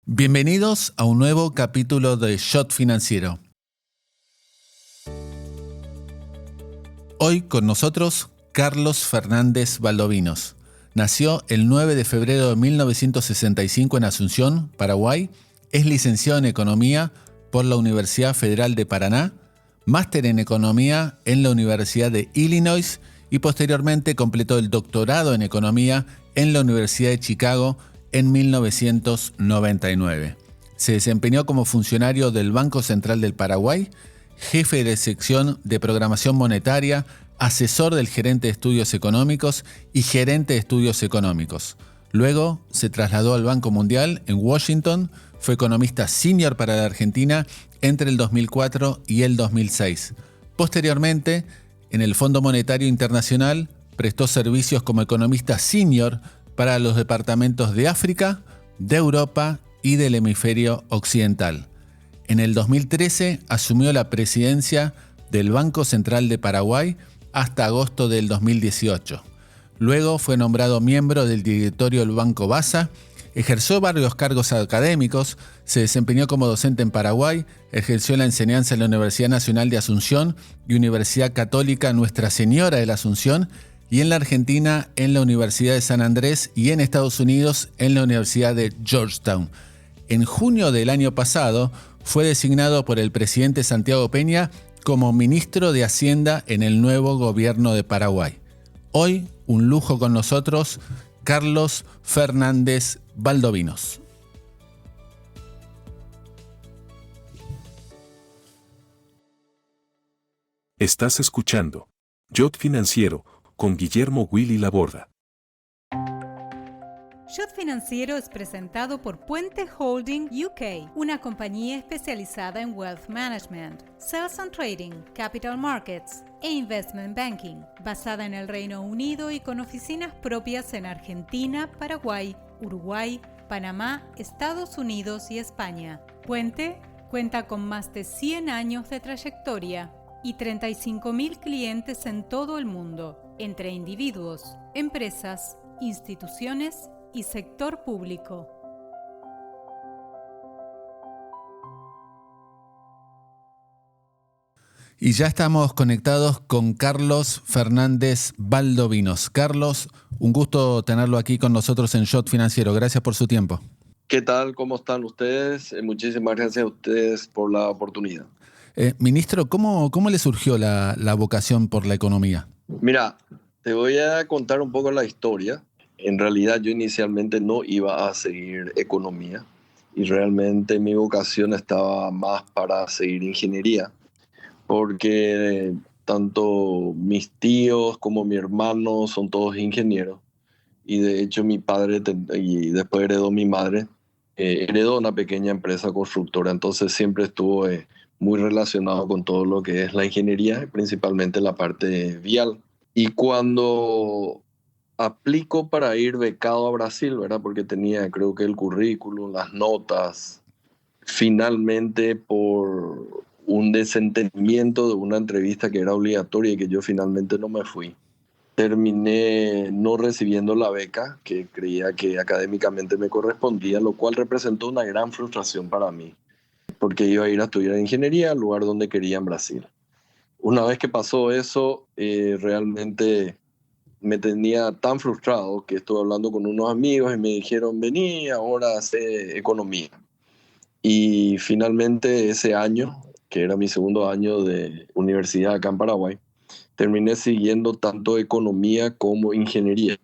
Bienvenidos a un nuevo capítulo de Shot Financiero. Hoy con nosotros Carlos Fernández Valdovinos. Nació el 9 de febrero de 1965 en Asunción, Paraguay. Es licenciado en Economía por la Universidad Federal de Paraná, máster en Economía en la Universidad de Illinois y posteriormente completó el doctorado en Economía en la Universidad de Chicago en 1999. Se desempeñó como funcionario del Banco Central del Paraguay, jefe de sección de programación monetaria, asesor del gerente de estudios económicos y gerente de estudios económicos. Luego se trasladó al Banco Mundial en Washington, fue economista senior para la Argentina entre el 2004 y el 2006. Posteriormente, en el Fondo Monetario Internacional, prestó servicios como economista senior para los departamentos de África, de Europa y del hemisferio occidental. En el 2013 asumió la presidencia del Banco Central de Paraguay hasta agosto del 2018. Luego fue nombrado miembro del directorio del Banco Basa, ejerció varios cargos académicos, se desempeñó como docente en Paraguay, ejerció la enseñanza en la Universidad Nacional de Asunción y Universidad Católica Nuestra Señora de la Asunción, y en la Argentina en la Universidad de San Andrés y en Estados Unidos en la Universidad de Georgetown. En junio del año pasado fue designado por el presidente Santiago Peña como ministro de Hacienda en el nuevo gobierno de Paraguay. Hoy, un lujo con nosotros, Carlos Fernández Valdovinos. Estás escuchando Shot Financiero con Guillermo Willy Laborda. Shot Financiero es presentado por Puente Holding UK, una compañía especializada en Wealth Management, Sales and Trading, Capital Markets e Investment Banking, basada en el Reino Unido y con oficinas propias en Argentina, Paraguay, Uruguay, Panamá, Estados Unidos y España. Puente cuenta con más de 100 años de trayectoria y 35.000 clientes en todo el mundo, entre individuos, empresas, instituciones y sector público. Y ya estamos conectados con Carlos Fernández Valdovinos. Carlos, un gusto tenerlo aquí con nosotros en Shot Financiero. Gracias por su tiempo. ¿Qué tal? ¿Cómo están ustedes? Muchísimas gracias a ustedes por la oportunidad. Ministro, ¿cómo le surgió la vocación por la economía? Mira, te voy a contar un poco la historia. En realidad yo inicialmente no iba a seguir economía y realmente mi vocación estaba más para seguir ingeniería, porque tanto mis tíos como mi hermano son todos ingenieros y de hecho mi padre, y después heredó mi madre, heredó una pequeña empresa constructora, entonces siempre estuvo muy relacionado con todo lo que es la ingeniería, principalmente la parte vial. Y cuando aplico para ir becado a Brasil, ¿verdad? Porque tenía, creo que el currículum, las notas, finalmente por un desentendimiento de una entrevista que era obligatoria y que yo finalmente no me fui, terminé no recibiendo la beca que creía que académicamente me correspondía, lo cual representó una gran frustración para mí, porque iba a ir a estudiar ingeniería al lugar donde quería en Brasil. Una vez que pasó eso, realmente me tenía tan frustrado que estuve hablando con unos amigos y me dijeron, vení, ahora hace economía. Y finalmente ese año, que era mi segundo año de universidad acá en Paraguay, terminé siguiendo tanto economía como ingeniería.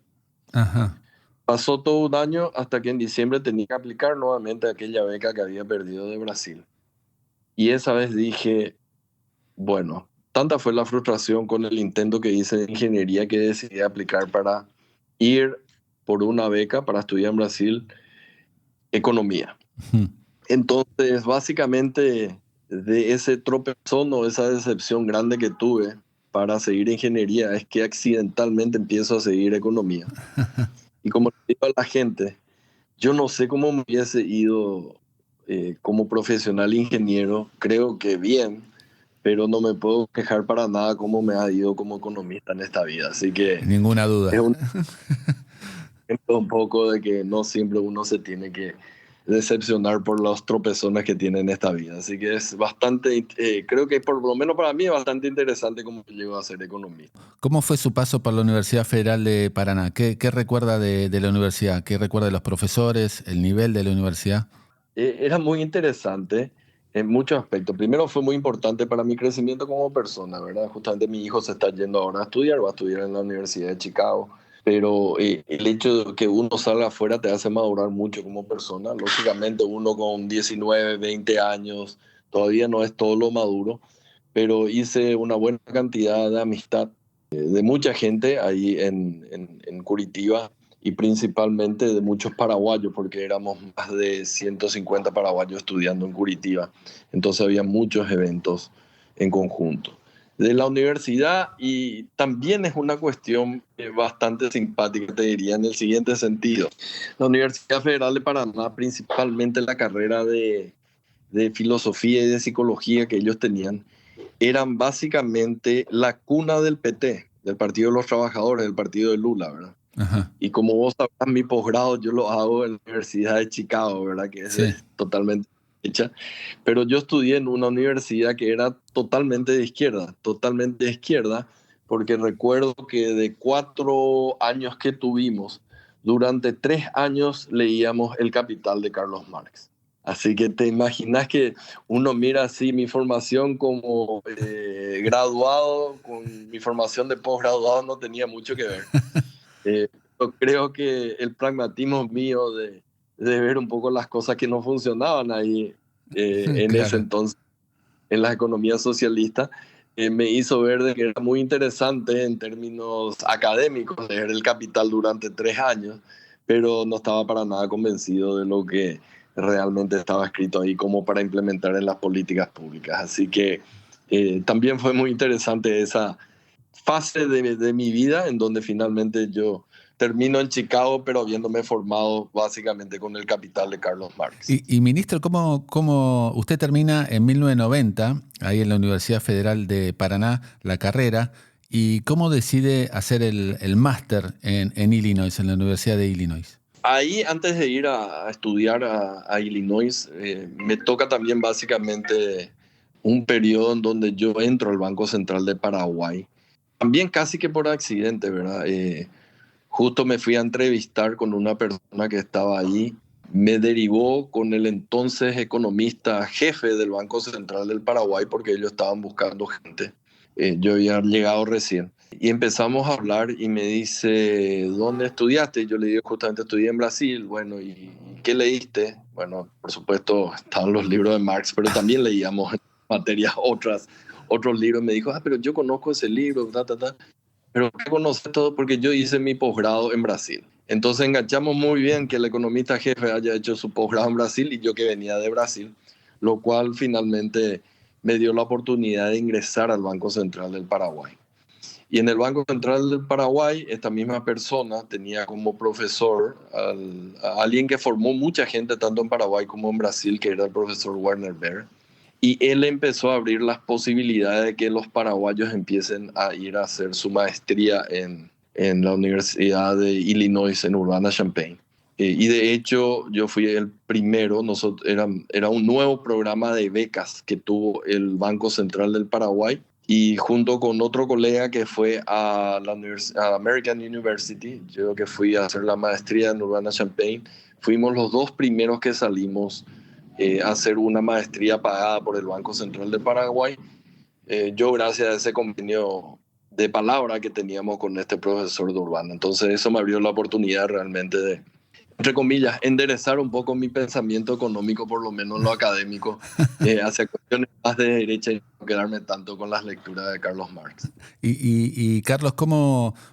Ajá. Pasó todo un año hasta que en diciembre tenía que aplicar nuevamente aquella beca que había perdido de Brasil. Y esa vez dije, bueno, tanta fue la frustración con el intento que hice de ingeniería que decidí aplicar para ir por una beca para estudiar en Brasil economía. Entonces, básicamente, de ese tropezón o esa decepción grande que tuve para seguir ingeniería es que accidentalmente empiezo a seguir economía. Y como le digo a la gente, yo no sé cómo me hubiese ido como profesional ingeniero, creo que bien, pero no me puedo quejar para nada cómo me ha ido como economista en esta vida. Así que Ninguna duda. es un poco de que no siempre uno se tiene que decepcionar por los tropezones que tiene en esta vida. Así que es bastante, creo que por lo menos para mí es bastante interesante cómo llegó a ser economista. ¿Cómo fue su paso por la Universidad Federal de Paraná? ¿Qué recuerda de la universidad? ¿Qué recuerda de los profesores? ¿El nivel de la universidad? Era muy interesante en muchos aspectos. Primero fue muy importante para mi crecimiento como persona, ¿verdad? Justamente mi hijo se está yendo ahora a estudiar, va a estudiar en la Universidad de Chicago, pero el hecho de que uno salga afuera te hace madurar mucho como persona. Lógicamente uno con 19, 20 años todavía no es todo lo maduro, pero hice una buena cantidad de amistad de mucha gente ahí en Curitiba y principalmente de muchos paraguayos, porque éramos más de 150 paraguayos estudiando en Curitiba. Entonces había muchos eventos en conjunto. De la universidad, y también es una cuestión bastante simpática, te diría, en el siguiente sentido. La Universidad Federal de Paraná, principalmente la carrera de filosofía y de psicología que ellos tenían, eran básicamente la cuna del PT, del Partido de los Trabajadores, del partido de Lula, ¿verdad? Ajá. Y como vos sabrás, mi posgrado yo lo hago en la Universidad de Chicago, ¿verdad? Que es Sí. totalmente hecha. Pero yo estudié en una universidad que era totalmente de izquierda, porque recuerdo que de 4 años que tuvimos, durante 3 años leíamos El Capital de Carlos Marx. Así que te imaginas que uno mira así mi formación como graduado, con mi formación de posgraduado no tenía mucho que ver. Yo creo que el pragmatismo mío de ver un poco las cosas que no funcionaban ahí en ese Claro. entonces, en la economía socialista, me hizo ver de que era muy interesante en términos académicos leer El Capital durante 3 años, pero no estaba para nada convencido de lo que realmente estaba escrito ahí como para implementar en las políticas públicas. Así que también fue muy interesante esa fase de mi vida en donde finalmente yo termino en Chicago, pero habiéndome formado básicamente con El Capital de Carlos Marx. Y ministro, ¿cómo usted termina en 1990, ahí en la Universidad Federal de Paraná, la carrera, y cómo decide hacer el máster en Illinois, en la Universidad de Illinois? Ahí, antes de ir a estudiar a Illinois, me toca también básicamente un periodo en donde yo entro al Banco Central de Paraguay. También casi que por accidente, ¿verdad? Justo me fui a entrevistar con una persona que estaba allí. Me derivó con el entonces economista jefe del Banco Central del Paraguay porque ellos estaban buscando gente. Yo había llegado recién. Y empezamos a hablar y me dice, ¿dónde estudiaste? Yo le digo, justamente estudié en Brasil. Bueno, ¿y qué leíste? Bueno, por supuesto, estaban los libros de Marx, pero también leíamos materias otros libros. Me dijo, pero yo conozco ese libro, pero ¿qué conoces todo? Porque yo hice mi posgrado en Brasil. Entonces enganchamos muy bien que el economista jefe haya hecho su posgrado en Brasil y yo que venía de Brasil, lo cual finalmente me dio la oportunidad de ingresar al Banco Central del Paraguay. Y en el Banco Central del Paraguay, esta misma persona tenía como profesor a alguien que formó mucha gente tanto en Paraguay como en Brasil, que era el profesor Werner Baer. Y él empezó a abrir las posibilidades de que los paraguayos empiecen a ir a hacer su maestría en la Universidad de Illinois en Urbana-Champaign. Y de hecho yo fui el primero, era un nuevo programa de becas que tuvo el Banco Central del Paraguay, y junto con otro colega que fue a la American University, yo que fui a hacer la maestría en Urbana-Champaign, fuimos los 2 primeros que salimos a hacer una maestría pagada por el Banco Central de Paraguay. Yo gracias a ese convenio de palabra que teníamos con este profesor de Urbana. Entonces eso me abrió la oportunidad realmente de, entre comillas, enderezar un poco mi pensamiento económico, por lo menos lo académico, hacia cuestiones más de derecha y no quedarme tanto con las lecturas de Carlos Marx. Y Carlos,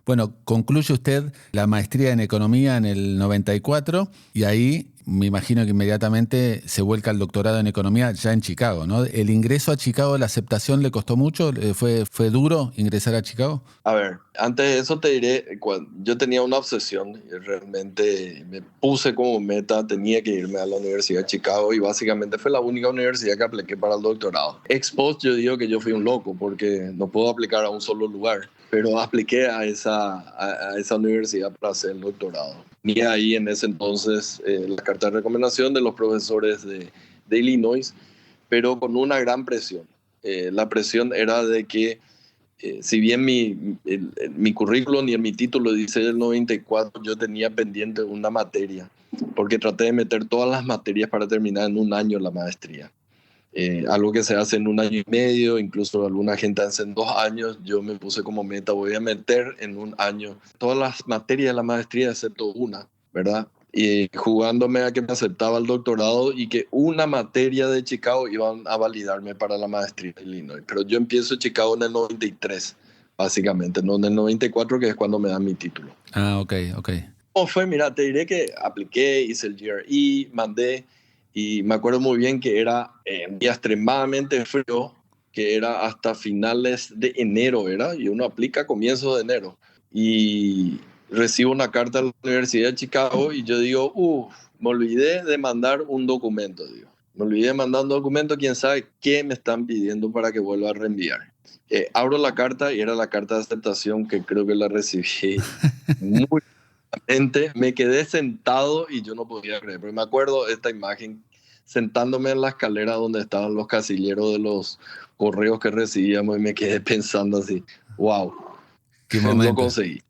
bueno, concluye usted la maestría en economía en el 94 y ahí me imagino que inmediatamente se vuelca al doctorado en economía ya en Chicago, ¿no? ¿El ingreso a Chicago, la aceptación le costó mucho? ¿Fue duro ingresar a Chicago? A ver, antes de eso te diré, yo tenía una obsesión y realmente me puse como meta, tenía que irme a la Universidad de Chicago y básicamente fue la única universidad que apliqué para el doctorado. Ex post yo digo que yo fui un loco porque no puedo aplicar a un solo lugar. pero apliqué a esa universidad para hacer el doctorado. Y ahí en ese entonces la carta de recomendación de los profesores de Illinois, pero con una gran presión. La presión era de que, si bien mi currículum y en mi título dice del 94, yo tenía pendiente una materia, porque traté de meter todas las materias para terminar en un año la maestría. Algo que se hace en un año y medio, incluso alguna gente hace en 2 años. Yo me puse como meta, voy a meter en un año todas las materias de la maestría excepto una, ¿verdad? Y jugándome a que me aceptaba el doctorado y que una materia de Chicago iban a validarme para la maestría de Illinois. Pero yo empiezo Chicago en el 93, básicamente, no en el 94, que es cuando me dan mi título. Ah, ok. ¿Cómo fue? Mira, te diré que apliqué, hice el GRE, mandé. Y me acuerdo muy bien que era un día extremadamente frío, que era hasta finales de enero, ¿verdad? Y uno aplica a comienzos de enero. Y recibo una carta de la Universidad de Chicago y yo digo, me olvidé de mandar un documento, digo. Me olvidé de mandar un documento, quién sabe qué me están pidiendo para que vuelva a reenviar. Abro la carta y era la carta de aceptación, que creo que la recibí muy... Me quedé sentado y yo no podía creer, pero me acuerdo de esta imagen sentándome en la escalera donde estaban los casilleros de los correos que recibíamos y me quedé pensando así, wow, qué momento. Lo conseguí.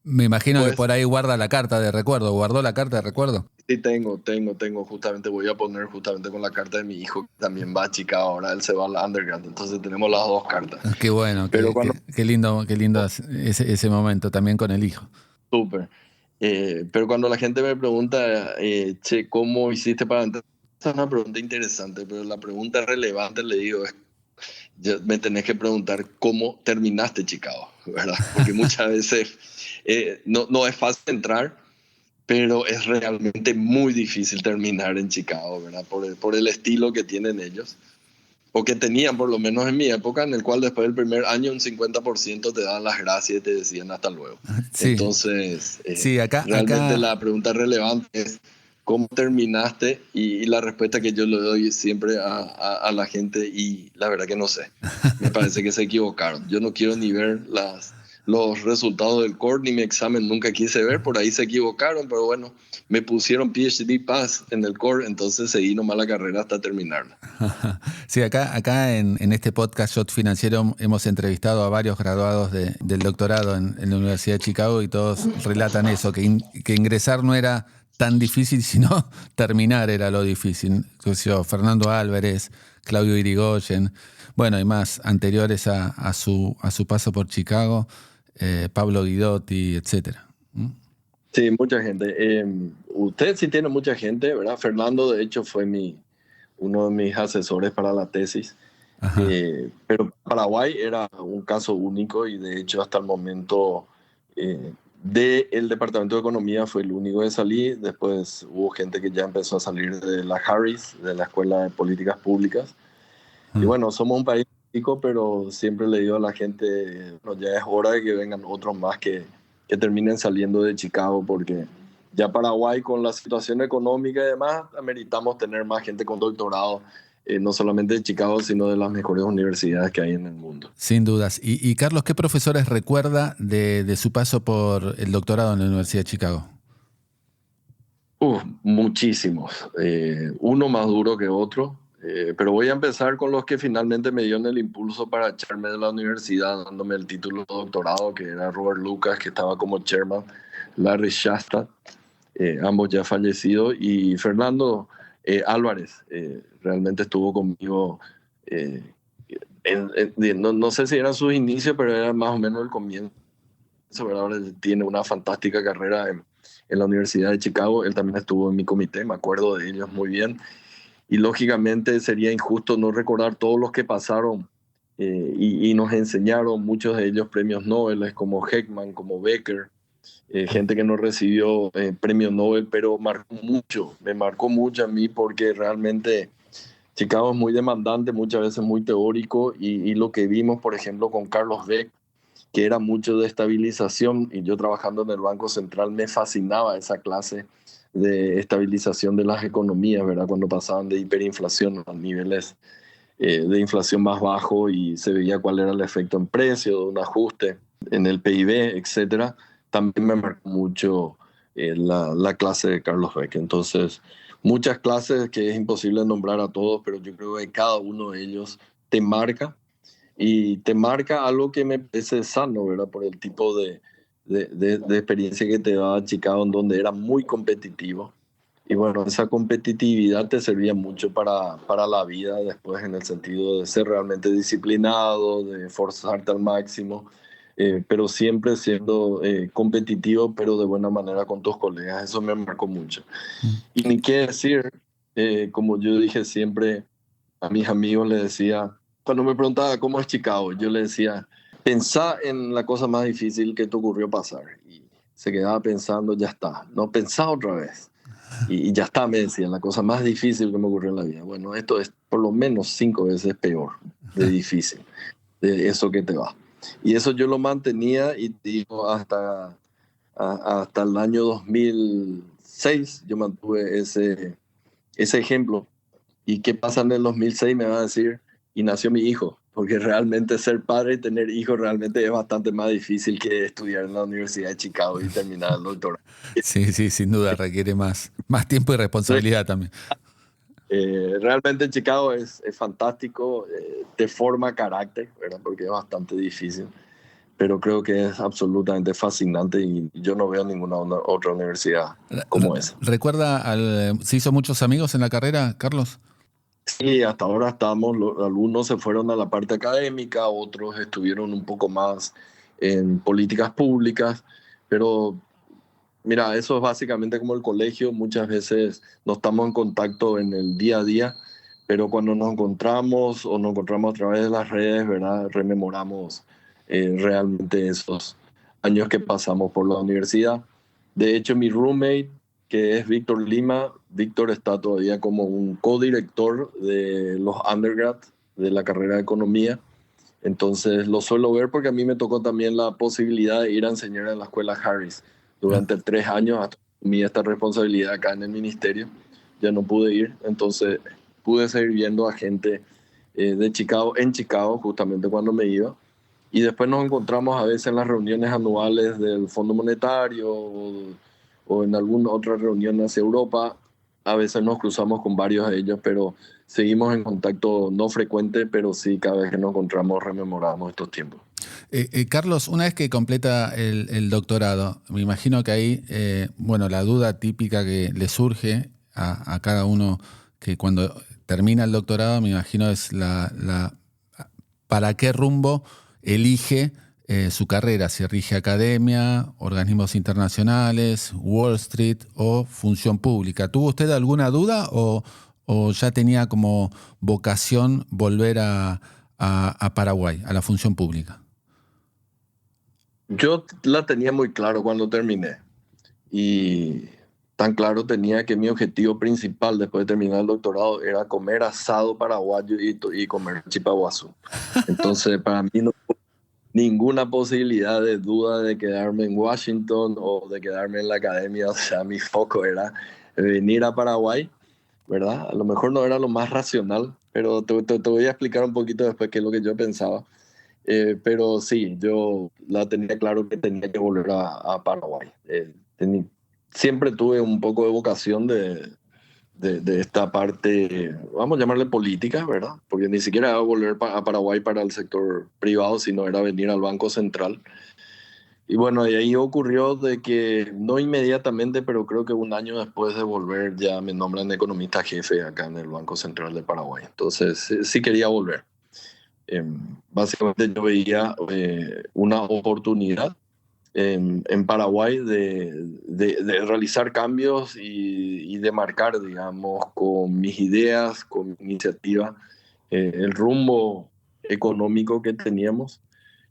Me imagino Pues, que por ahí guarda la carta de recuerdo. ¿Guardó la carta de recuerdo? Sí, tengo, justamente voy a poner justamente con la carta de mi hijo, que también va a Chicago, ahora él se va a la undergrad, entonces tenemos las 2 cartas. Qué bueno, Pero qué lindo ese momento también con el hijo. Súper. Pero cuando la gente me pregunta, che, ¿cómo hiciste para entrar? Esa es una pregunta interesante, pero la pregunta relevante, le digo, me tenés que preguntar cómo terminaste Chicago, ¿verdad? Porque muchas veces no es fácil entrar, pero es realmente muy difícil terminar en Chicago, ¿verdad? Por el estilo que tienen ellos, o que tenían por lo menos en mi época, en el cual después del primer año un 50% te daban las gracias y te decían hasta luego. Sí. Entonces, sí, realmente la pregunta relevante es ¿cómo terminaste? Y la respuesta que yo le doy siempre a la gente, y la verdad que no sé. Me parece que se equivocaron. Yo no quiero ni ver los resultados del core, ni mi examen nunca quise ver, por ahí se equivocaron, pero bueno, me pusieron PhD Pass en el core, entonces seguí nomás la carrera hasta terminarla. Sí, acá en este podcast Shot Financiero hemos entrevistado a varios graduados del doctorado en la Universidad de Chicago y todos relatan eso, que ingresar no era tan difícil, sino terminar era lo difícil. Fernando Álvarez, Claudio Irigoyen, bueno, y más anteriores a su paso por Chicago, Pablo Guidotti, etcétera. Sí, mucha gente. Usted sí tiene mucha gente, ¿verdad? Fernando, de hecho, fue uno de mis asesores para la tesis. Pero Paraguay era un caso único y de hecho hasta el momento del Departamento de Economía fue el único de salir. Después hubo gente que ya empezó a salir de la Harris, de la Escuela de Políticas Públicas. Y bueno, somos un país chico, pero siempre le digo a la gente, bueno, ya es hora de que vengan otros más que terminen saliendo de Chicago, porque ya Paraguay, con la situación económica y demás, ameritamos tener más gente con doctorado, no solamente de Chicago, sino de las mejores universidades que hay en el mundo. Sin dudas. Y Carlos, ¿qué profesores recuerda de su paso por el doctorado en la Universidad de Chicago? Muchísimos. Uno más duro que otro. Pero voy a empezar con los que finalmente me dieron el impulso para echarme de la universidad, dándome el título de doctorado, que era Robert Lucas, que estaba como chairman, Larry Shasta, ambos ya fallecidos, y Fernando Álvarez, realmente estuvo conmigo, no sé si eran sus inicios, pero era más o menos el comienzo. Ahora tiene una fantástica carrera en la Universidad de Chicago. Él también estuvo en mi comité, me acuerdo de ellos muy bien. Y lógicamente sería injusto no recordar todos los que pasaron y nos enseñaron, muchos de ellos premios Nobel, como Heckman, como Becker, gente que no recibió premio Nobel, pero me marcó mucho a mí, porque realmente Chicago es muy demandante, muchas veces muy teórico, y lo que vimos, por ejemplo, con Carlos Beck, que era mucho de estabilización, y yo trabajando en el Banco Central me fascinaba esa clase de estabilización de las economías, ¿verdad? Cuando pasaban de hiperinflación a niveles de inflación más bajo y se veía cuál era el efecto en precio de un ajuste. en el PIB, etcétera, también me marcó mucho la clase de Carlos Beck. Entonces, muchas clases que es imposible nombrar a todos, pero yo creo que cada uno de ellos te marca y te marca algo que me parece sano, ¿verdad? Por el tipo de experiencia que te da Chicago, en donde era muy competitivo. Y bueno, esa competitividad te servía mucho para la vida después, en el sentido de ser realmente disciplinado, de esforzarte al máximo, pero siempre siendo competitivo, pero de buena manera con tus colegas. Eso me marcó mucho. Mm. Y ni qué decir, como yo dije siempre a mis amigos, les decía, cuando me preguntaba cómo es Chicago, yo le decía, pensá en la cosa más difícil que te ocurrió pasar. Y se quedaba pensando, ya está, no pensá otra vez. Y ya está, me decían, la cosa más difícil que me ocurrió en la vida. Bueno, esto es por lo menos 5 veces peor de difícil, de eso que te va. Y eso yo lo mantenía y digo, hasta el año 2006 yo mantuve ese ejemplo. ¿Y qué pasa en el 2006? Me va a decir, y nació mi hijo, porque realmente ser padre y tener hijos realmente es bastante más difícil que estudiar en la Universidad de Chicago y terminar el doctorado. Sí, sí, sin duda requiere más tiempo y responsabilidad también. Realmente Chicago es fantástico, te forma carácter, ¿verdad? Porque es bastante difícil, pero creo que es absolutamente fascinante y yo no veo ninguna otra universidad como esa. ¿Recuerda, se hizo muchos amigos en la carrera, Carlos? Sí, hasta ahora estamos, algunos se fueron a la parte académica, otros estuvieron un poco más en políticas públicas, pero mira, eso es básicamente como el colegio. Muchas veces no estamos en contacto en el día a día, pero cuando nos encontramos o nos encontramos a través de las redes, ¿verdad? Rememoramos realmente esos años que pasamos por la universidad. De hecho, mi roommate, que es Víctor Lima, Víctor está todavía como un codirector de los undergrad de la carrera de economía. Entonces lo suelo ver porque a mí me tocó también la posibilidad de ir a enseñar en la escuela Harris durante 3 años. Hasta asumí esta responsabilidad acá en el ministerio. Ya no pude ir, entonces pude seguir viendo a gente de Chicago, en Chicago, justamente cuando me iba. Y después nos encontramos a veces en las reuniones anuales del Fondo Monetario o en alguna otra reunión hacia Europa. A veces nos cruzamos con varios de ellos, pero seguimos en contacto no frecuente, pero sí cada vez que nos encontramos rememoramos estos tiempos. Carlos, una vez que completa el doctorado, me imagino que ahí, bueno, la duda típica que le surge a cada uno que cuando termina el doctorado, me imagino es ¿para qué rumbo elige su carrera? Si rige academia, organismos internacionales, Wall Street o función pública. ¿Tuvo usted alguna duda o ya tenía como vocación volver a Paraguay, a la función pública? Yo la tenía muy claro cuando terminé y tan claro tenía que mi objetivo principal después de terminar el doctorado era comer asado paraguayo y comer chipaguazú. Entonces para mí no hubo ninguna posibilidad de duda de quedarme en Washington o de quedarme en la academia. O sea, mi foco era venir a Paraguay, ¿verdad? A lo mejor no era lo más racional, pero te voy a explicar un poquito después qué es lo que yo pensaba. Pero sí, yo la tenía claro que tenía que volver a Paraguay. Siempre tuve un poco de vocación de esta parte, vamos a llamarle política, ¿verdad? Porque ni siquiera era volver a Paraguay para el sector privado, sino era venir al Banco Central. Y bueno, y ahí ocurrió de que no inmediatamente, pero creo que un año después de volver ya me nombran economista jefe acá en el Banco Central de Paraguay. Entonces sí quería volver. Básicamente yo veía una oportunidad en Paraguay de realizar cambios y de marcar, digamos, con mis ideas, con mi iniciativa, el rumbo económico que teníamos.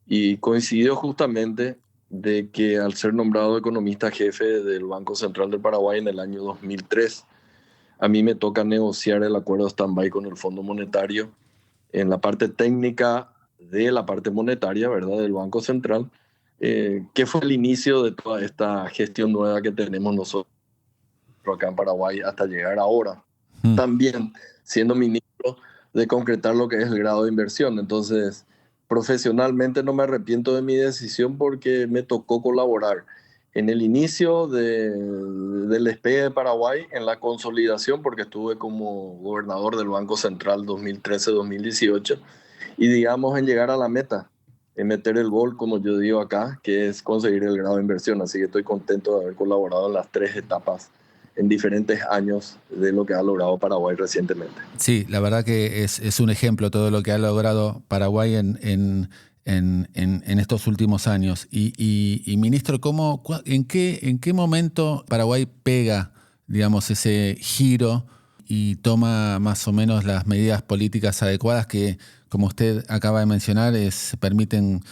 Y coincidió justamente de que al ser nombrado economista jefe del Banco Central del Paraguay en el año 2003, a mí me toca negociar el acuerdo de stand-by con el Fondo Monetario en la parte técnica de la parte monetaria, ¿verdad?, del Banco Central, que fue el inicio de toda esta gestión nueva que tenemos nosotros acá en Paraguay hasta llegar ahora. También siendo ministro de concretar lo que es el grado de inversión. Entonces, Profesionalmente no me arrepiento de mi decisión porque me tocó colaborar en el inicio del despegue de Paraguay, en la consolidación, porque estuve como gobernador del Banco Central 2013-2018, y digamos en llegar a la meta, en meter el gol, como yo digo acá, que es conseguir el grado de inversión. Así que estoy contento de haber colaborado en las 3 etapas en diferentes años de lo que ha logrado Paraguay recientemente. Sí, la verdad que es un ejemplo todo lo que ha logrado Paraguay en estos últimos años. Y ministro, en qué momento Paraguay pega, digamos, ese giro y toma más o menos las medidas políticas adecuadas que, como usted acaba de mencionar, permiten,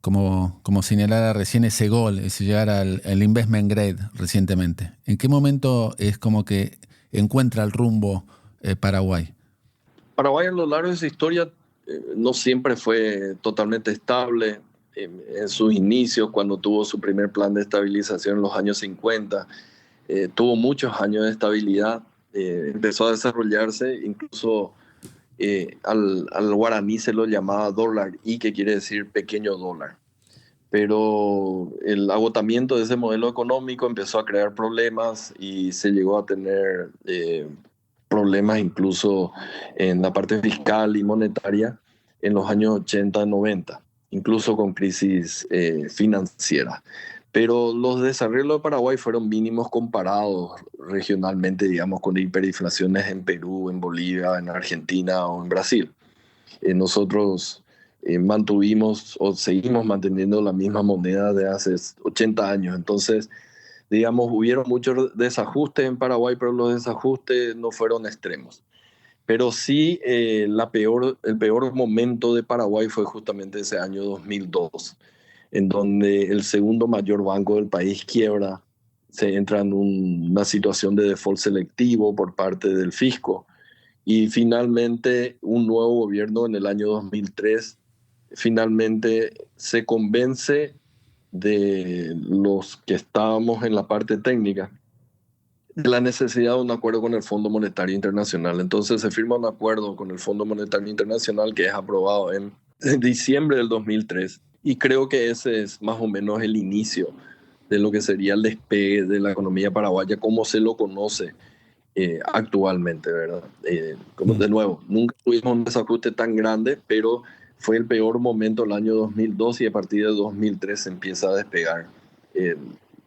como señalara recién, ese gol, ese llegar al investment grade recientemente? ¿En qué momento es como que encuentra el rumbo Paraguay? Paraguay a lo largo de su historia no siempre fue totalmente estable. En sus inicios, cuando tuvo su primer plan de estabilización en los años 50, tuvo muchos años de estabilidad. Empezó a desarrollarse, incluso al guaraní se lo llamaba dólar y que quiere decir pequeño dólar. Pero el agotamiento de ese modelo económico empezó a crear problemas y se llegó a tener problemas incluso en la parte fiscal y monetaria en los años 80 y 90, incluso con crisis financiera. Pero los desarrollos de Paraguay fueron mínimos comparados regionalmente, digamos, con hiperinflaciones en Perú, en Bolivia, en Argentina o en Brasil. Nosotros mantuvimos o seguimos manteniendo la misma moneda de hace 80 años. Entonces, digamos, hubieron muchos desajustes en Paraguay, pero los desajustes no fueron extremos. Pero sí, el peor momento de Paraguay fue justamente ese año 2002, en donde el segundo mayor banco del país quiebra, se entra en una situación de default selectivo por parte del fisco. Y finalmente, un nuevo gobierno en el año 2003 finalmente se convence de los que estábamos en la parte técnica de la necesidad de un acuerdo con el Fondo Monetario Internacional. Entonces se firma un acuerdo con el Fondo Monetario Internacional que es aprobado en diciembre del 2003, y creo que ese es más o menos el inicio de lo que sería el despegue de la economía paraguaya como se lo conoce actualmente, ¿verdad? Como de nuevo, nunca tuvimos un desajuste tan grande, pero fue el peor momento el año 2002 y a partir de 2003 se empieza a despegar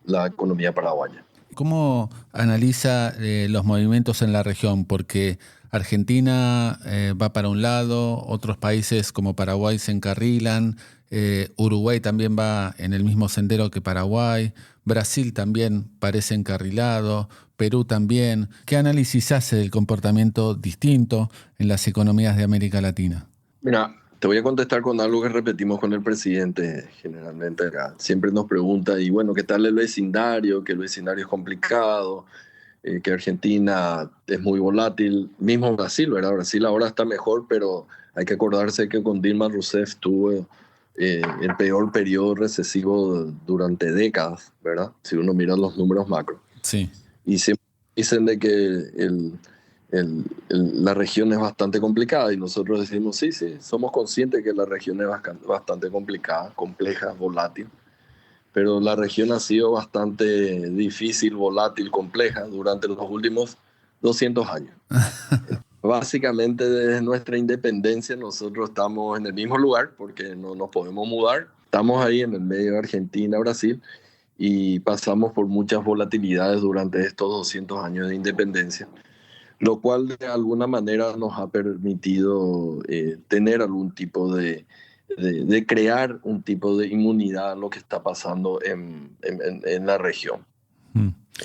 la economía paraguaya. ¿Cómo analiza los movimientos en la región? Porque Argentina va para un lado, otros países como Paraguay se encarrilan, Uruguay también va en el mismo sendero que Paraguay, Brasil también parece encarrilado, Perú también. ¿Qué análisis hace del comportamiento distinto en las economías de América Latina? Mira, te voy a contestar con algo que repetimos con el presidente generalmente acá. Siempre nos pregunta, y bueno, ¿qué tal el vecindario? Que el vecindario es complicado, que Argentina es muy volátil. Mismo Brasil, ¿verdad? Brasil ahora está mejor, pero hay que acordarse que con Dilma Rousseff tuvo el peor periodo recesivo durante décadas, ¿verdad? Si uno mira los números macro. Sí. Y siempre dicen de que la región es bastante complicada y nosotros decimos, sí, somos conscientes que la región es bastante complicada, compleja, volátil, pero la región ha sido bastante difícil, volátil, compleja durante los últimos 200 años. Básicamente desde nuestra independencia nosotros estamos en el mismo lugar porque no nos podemos mudar, estamos ahí en el medio de Argentina, Brasil, y pasamos por muchas volatilidades durante estos 200 años de independencia, lo cual de alguna manera nos ha permitido tener algún tipo de crear un tipo de inmunidad a lo que está pasando en la región.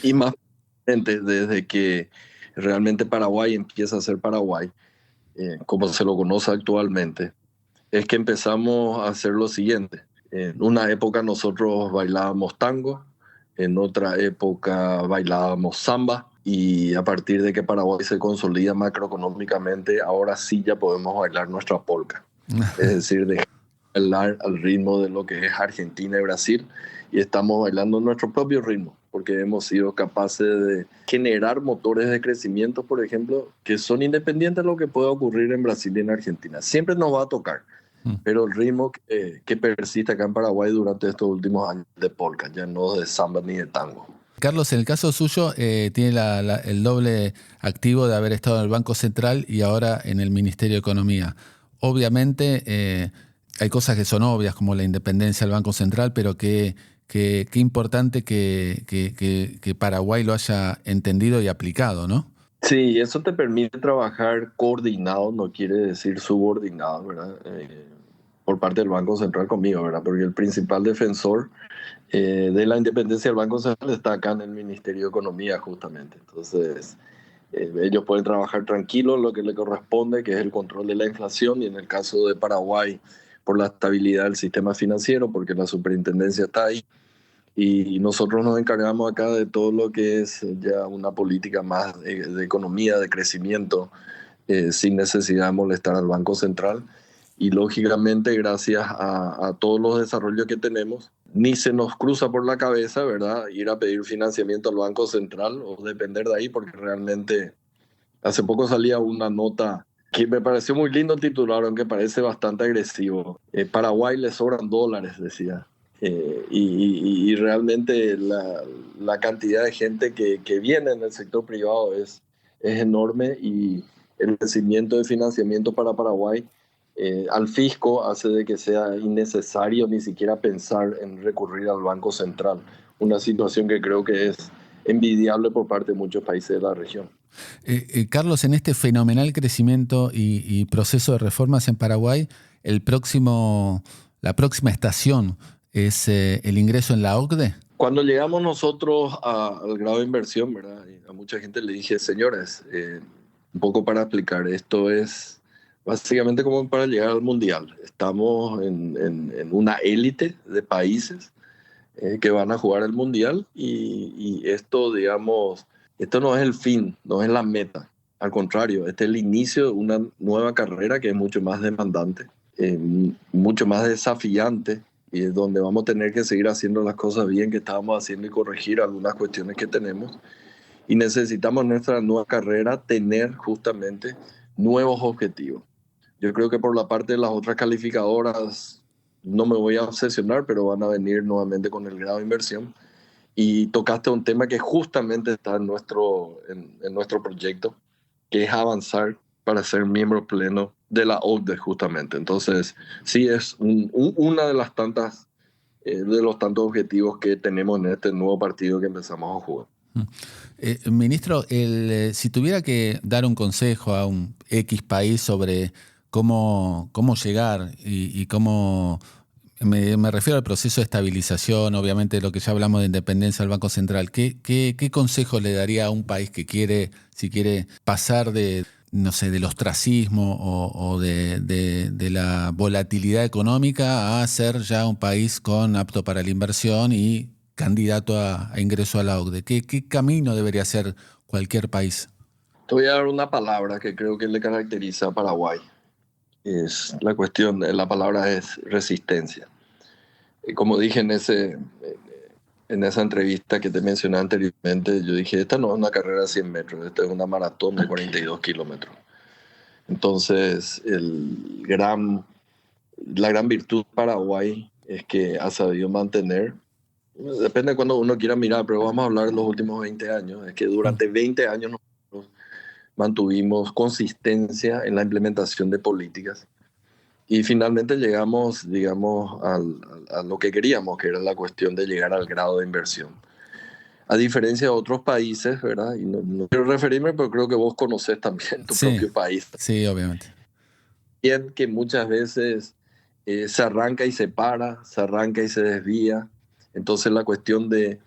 Y más desde que realmente Paraguay empieza a ser Paraguay, como se lo conoce actualmente, es que empezamos a hacer lo siguiente. En una época nosotros bailábamos tango, en otra época bailábamos samba, y a partir de que Paraguay se consolida macroeconómicamente, ahora sí ya podemos bailar nuestra polka. Es decir, dejar de bailar al ritmo de lo que es Argentina y Brasil, y estamos bailando nuestro propio ritmo, porque hemos sido capaces de generar motores de crecimiento, por ejemplo, que son independientes de lo que pueda ocurrir en Brasil y en Argentina. Siempre nos va a tocar. pero el ritmo que persiste acá en Paraguay durante estos últimos años de polka, ya no de samba ni de tango. Carlos, en el caso suyo, tiene el doble activo de haber estado en el Banco Central y ahora en el Ministerio de Economía. Obviamente, hay cosas que son obvias, como la independencia del Banco Central, pero qué importante que Paraguay lo haya entendido y aplicado, ¿no? Sí, eso te permite trabajar coordinado, no quiere decir subordinado, ¿verdad? Por parte del Banco Central conmigo, ¿verdad? Porque el principal defensor de la independencia del Banco Central está acá en el Ministerio de Economía, justamente. Entonces, ellos pueden trabajar tranquilos lo que le corresponde, que es el control de la inflación, y en el caso de Paraguay, por la estabilidad del sistema financiero, porque la superintendencia está ahí. Y nosotros nos encargamos acá de todo lo que es ya una política más de economía, de crecimiento, sin necesidad de molestar al Banco Central. Y lógicamente, gracias a todos los desarrollos que tenemos, ni se nos cruza por la cabeza, ¿verdad?, ir a pedir financiamiento al Banco Central o depender de ahí, porque realmente hace poco salía una nota que me pareció muy lindo el titular, aunque parece bastante agresivo. Paraguay le sobran dólares, decía. Y realmente la cantidad de gente que viene en el sector privado es enorme, y el crecimiento de financiamiento para Paraguay al fisco hace de que sea innecesario ni siquiera pensar en recurrir al Banco Central. Una situación que creo que es envidiable por parte de muchos países de la región. Carlos, en este fenomenal crecimiento y proceso de reformas en Paraguay, la próxima estación es el ingreso en la OCDE. Cuando llegamos nosotros al grado de inversión, ¿verdad?, a mucha gente le dije, señores, un poco para explicar, esto es básicamente como para llegar al mundial. Estamos en una élite de países que van a jugar el mundial, y esto, digamos, esto no es el fin, no es la meta. Al contrario, este es el inicio de una nueva carrera que es mucho más demandante, mucho más desafiante, y es donde vamos a tener que seguir haciendo las cosas bien que estábamos haciendo y corregir algunas cuestiones que tenemos. Y necesitamos en nuestra nueva carrera tener justamente nuevos objetivos. Yo creo que por la parte de las otras calificadoras no me voy a obsesionar, pero van a venir nuevamente con el grado de inversión. Y tocaste un tema que justamente está en nuestro proyecto, que es avanzar para ser miembro pleno de la OCDE, justamente. Entonces, sí es una de las tantas, de los tantos objetivos que tenemos en este nuevo partido que empezamos a jugar. Ministro, si tuviera que dar un consejo a un X país sobre cómo llegar y cómo... Me refiero al proceso de estabilización, obviamente lo que ya hablamos de independencia del Banco Central. ¿Qué consejo le daría a un país que si quiere pasar del ostracismo o de la volatilidad económica a ser ya un país apto para la inversión y candidato a ingreso a la OCDE? ¿Qué camino debería hacer cualquier país? Te voy a dar una palabra que creo que le caracteriza a Paraguay. La palabra es resistencia. Como dije en esa entrevista que te mencioné anteriormente, yo dije, esta no es una carrera de 100 metros, esta es una maratón de 42 kilómetros. Entonces, la gran virtud de Paraguay es que ha sabido mantener, depende de cuando uno quiera mirar, pero vamos a hablar de los últimos 20 años, es que durante 20 años nosotros mantuvimos consistencia en la implementación de políticas, y finalmente llegamos, digamos, a lo que queríamos, que era la cuestión de llegar al grado de inversión. A diferencia de otros países, ¿verdad? Y no quiero referirme, pero creo que vos conocés también tu propio país. Sí, obviamente. Y que muchas veces se arranca y se para, se arranca y se desvía. Entonces la cuestión de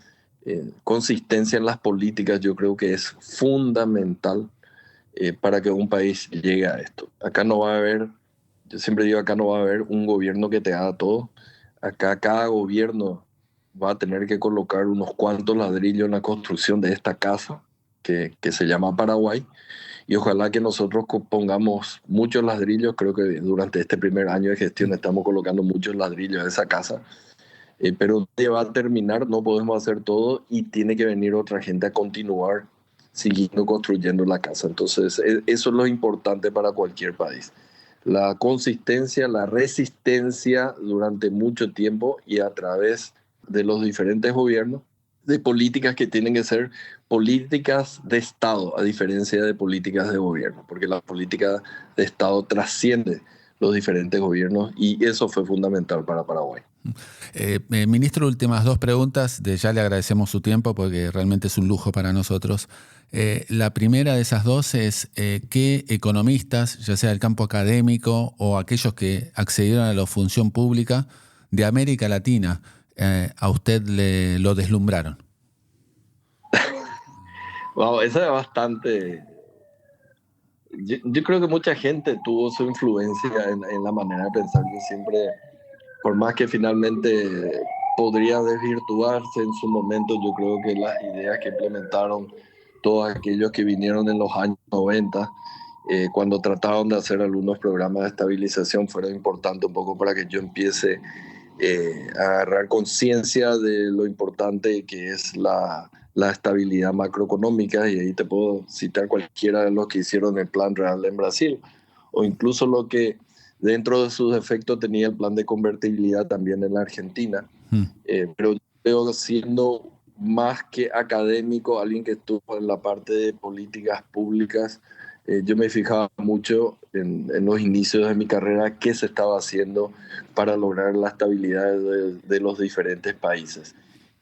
consistencia en las políticas yo creo que es fundamental para que un país llegue a esto. Yo siempre digo, acá no va a haber un gobierno que te haga todo. Acá cada gobierno va a tener que colocar unos cuantos ladrillos en la construcción de esta casa que se llama Paraguay. Y ojalá que nosotros pongamos muchos ladrillos. Creo que durante este primer año de gestión estamos colocando muchos ladrillos en esa casa. Pero va a terminar, no podemos hacer todo, y tiene que venir otra gente a continuar siguiendo construyendo la casa. Entonces, eso es lo importante para cualquier país. la consistencia, la resistencia durante mucho tiempo y a través de los diferentes gobiernos de políticas que tienen que ser políticas de Estado, a diferencia de políticas de gobierno, porque la política de Estado trasciende los diferentes gobiernos y eso fue fundamental para Paraguay. Ministro, últimas dos preguntas. Ya le agradecemos su tiempo porque realmente es un lujo para nosotros. La primera de esas dos es ¿qué economistas, ya sea del campo académico o aquellos que accedieron a la función pública de América Latina, a usted lo deslumbraron? Wow, esa es bastante... Yo creo que mucha gente tuvo su influencia en la manera de pensar. Yo siempre, por más que finalmente podría desvirtuarse en su momento, yo creo que las ideas que implementaron todos aquellos que vinieron en los años 90, cuando trataron de hacer algunos programas de estabilización, fueron importantes un poco para que yo empiece a agarrar conciencia de lo importante que es la estabilidad macroeconómica, y ahí te puedo citar cualquiera de los que hicieron el Plan Real en Brasil, o incluso lo que dentro de sus efectos tenía el plan de convertibilidad también en la Argentina. Pero yo siendo más que académico, alguien que estuvo en la parte de políticas públicas, yo me fijaba mucho en los inicios de mi carrera qué se estaba haciendo para lograr la estabilidad de los diferentes países.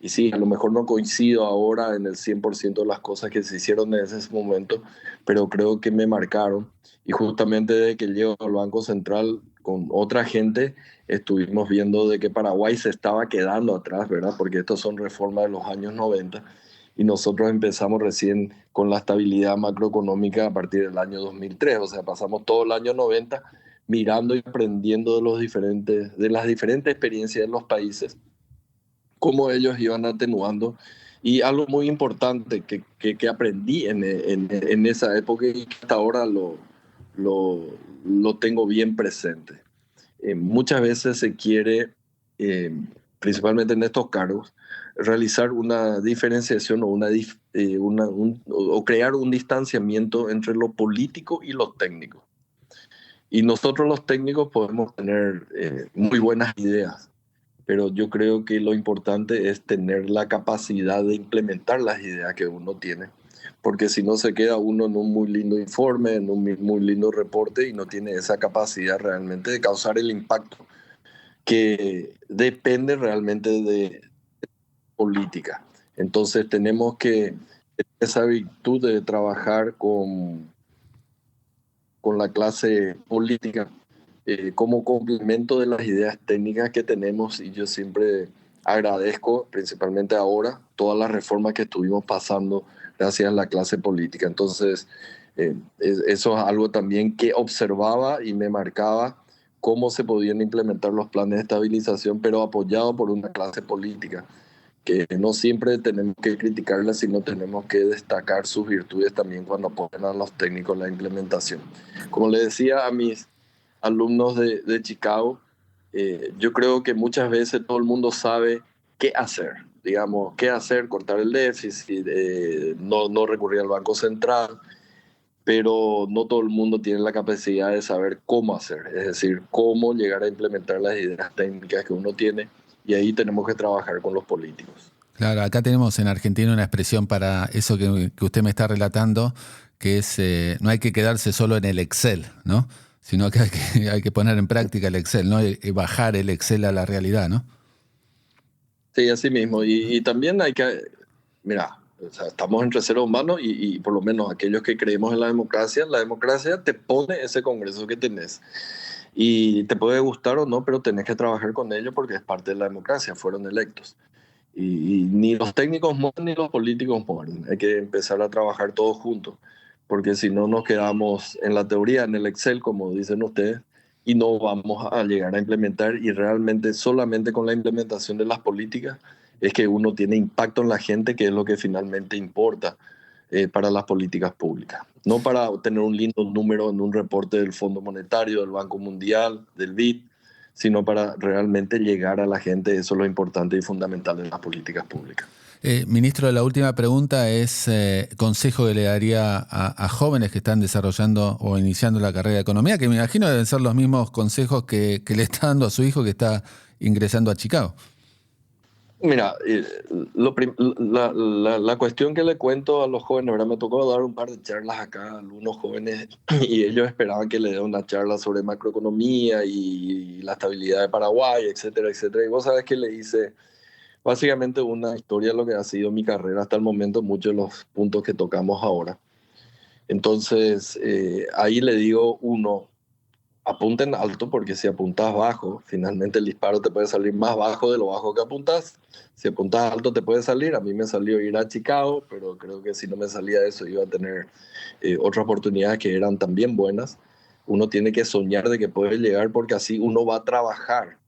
Y sí, a lo mejor no coincido ahora en el 100% de las cosas que se hicieron en ese momento, pero creo que me marcaron. Y justamente desde que llego al Banco Central con otra gente, estuvimos viendo de que Paraguay se estaba quedando atrás, ¿verdad? Porque estas son reformas de los años 90 y nosotros empezamos recién con la estabilidad macroeconómica a partir del año 2003. O sea, pasamos todo el año 90 mirando y aprendiendo de las diferentes experiencias de los países, cómo ellos iban atenuando. Y algo muy importante que aprendí en esa época y que hasta ahora lo tengo bien presente. Muchas veces se quiere, principalmente en estos cargos, realizar una diferenciación o crear un distanciamiento entre lo político y lo técnico. Y nosotros los técnicos podemos tener muy buenas ideas, pero yo creo que lo importante es tener la capacidad de implementar las ideas que uno tiene, porque si no se queda uno en un muy lindo informe, en un muy lindo reporte y no tiene esa capacidad realmente de causar el impacto que depende realmente de política. Entonces tenemos que tener esa virtud de trabajar con la clase política como complemento de las ideas técnicas que tenemos, y yo siempre agradezco, principalmente ahora, todas las reformas que estuvimos pasando gracias a la clase política. Entonces, eso es algo también que observaba y me marcaba cómo se podían implementar los planes de estabilización, pero apoyado por una clase política, que no siempre tenemos que criticarla, sino tenemos que destacar sus virtudes también cuando apoyan a los técnicos la implementación. Como le decía a mis alumnos de Chicago, yo creo que muchas veces todo el mundo sabe qué hacer, digamos, qué hacer, cortar el déficit, no recurrir al Banco Central, pero no todo el mundo tiene la capacidad de saber cómo hacer, es decir, cómo llegar a implementar las ideas técnicas que uno tiene, y ahí tenemos que trabajar con los políticos. Claro, acá tenemos en Argentina una expresión para eso que usted me está relatando, que es no hay que quedarse solo en el Excel, ¿no? Sino que hay que poner en práctica el Excel, ¿no? Y bajar el Excel a la realidad, ¿no? Sí, así mismo. Y también hay que, mira, o sea, estamos entre seres humanos y por lo menos aquellos que creemos en la democracia te pone ese Congreso que tenés. Y te puede gustar o no, pero tenés que trabajar con ello porque es parte de la democracia, fueron electos. Y ni los técnicos mueren ni los políticos mueren. Hay que empezar a trabajar todos juntos, porque si no nos quedamos en la teoría, en el Excel, como dicen ustedes, y no vamos a llegar a implementar, y realmente solamente con la implementación de las políticas es que uno tiene impacto en la gente, que es lo que finalmente importa para las políticas públicas. No para tener un lindo número en un reporte del Fondo Monetario, del Banco Mundial, del BID, sino para realmente llegar a la gente. Eso es lo importante y fundamental en las políticas públicas. Ministro, la última pregunta es consejo que le daría a jóvenes que están desarrollando o iniciando la carrera de economía, que me imagino deben ser los mismos consejos que le está dando a su hijo que está ingresando a Chicago. Mira, la cuestión que le cuento a los jóvenes, ¿verdad? Me tocó dar un par de charlas acá a algunos jóvenes y ellos esperaban que le dé una charla sobre macroeconomía y la estabilidad de Paraguay, etcétera, etcétera. Y vos sabés que le hice básicamente una historia de lo que ha sido mi carrera hasta el momento, muchos de los puntos que tocamos ahora. Entonces, ahí le digo, uno, apunten alto, porque si apuntas bajo, finalmente el disparo te puede salir más bajo de lo bajo que apuntas. Si apuntas alto te puede salir. A mí me salió ir a Chicago, pero creo que si no me salía eso iba a tener otras oportunidades que eran también buenas. Uno tiene que soñar de que puede llegar, porque así uno va a trabajar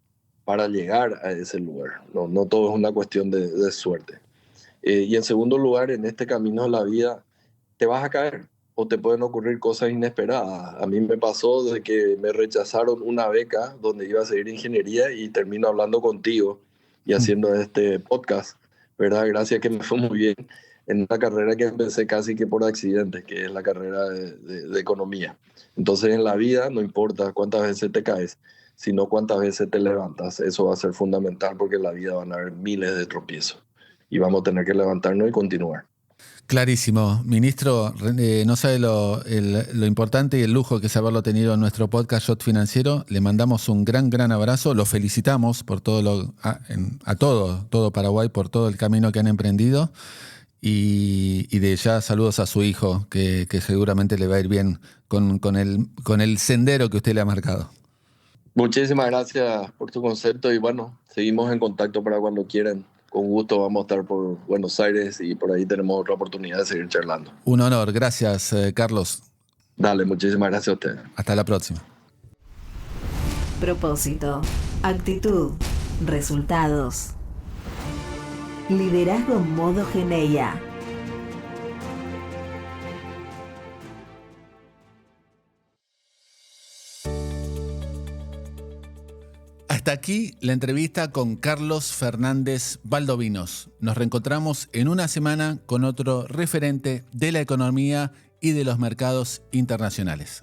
para llegar a ese lugar. No todo es una cuestión de suerte. Y en segundo lugar, en este camino de la vida te vas a caer o te pueden ocurrir cosas inesperadas. A mí me pasó de que me rechazaron una beca donde iba a seguir ingeniería y termino hablando contigo y haciendo este podcast, ¿verdad? Gracias, que me fue muy bien en una carrera que empecé casi que por accidente, que es la carrera de economía. Entonces, en la vida no importa cuántas veces te caes, sino cuántas veces te levantas. Eso va a ser fundamental, porque en la vida van a haber miles de tropiezos y vamos a tener que levantarnos y continuar. Clarísimo. Ministro, no sabe lo importante y el lujo que es haberlo tenido en nuestro podcast Yacht Financiero. Le mandamos un gran abrazo. Lo felicitamos por todo todo Paraguay, por todo el camino que han emprendido. Y de ya saludos a su hijo, que seguramente le va a ir bien con el sendero que usted le ha marcado. Muchísimas gracias por tu concepto y bueno, seguimos en contacto para cuando quieran. Con gusto vamos a estar por Buenos Aires y por ahí tenemos otra oportunidad de seguir charlando. Un honor. Gracias, Carlos. Dale, muchísimas gracias a ustedes. Hasta la próxima. Propósito, actitud, resultados. Liderazgo modo Geneia. Hasta aquí la entrevista con Carlos Fernández Valdovinos. Nos reencontramos en una semana con otro referente de la economía y de los mercados internacionales.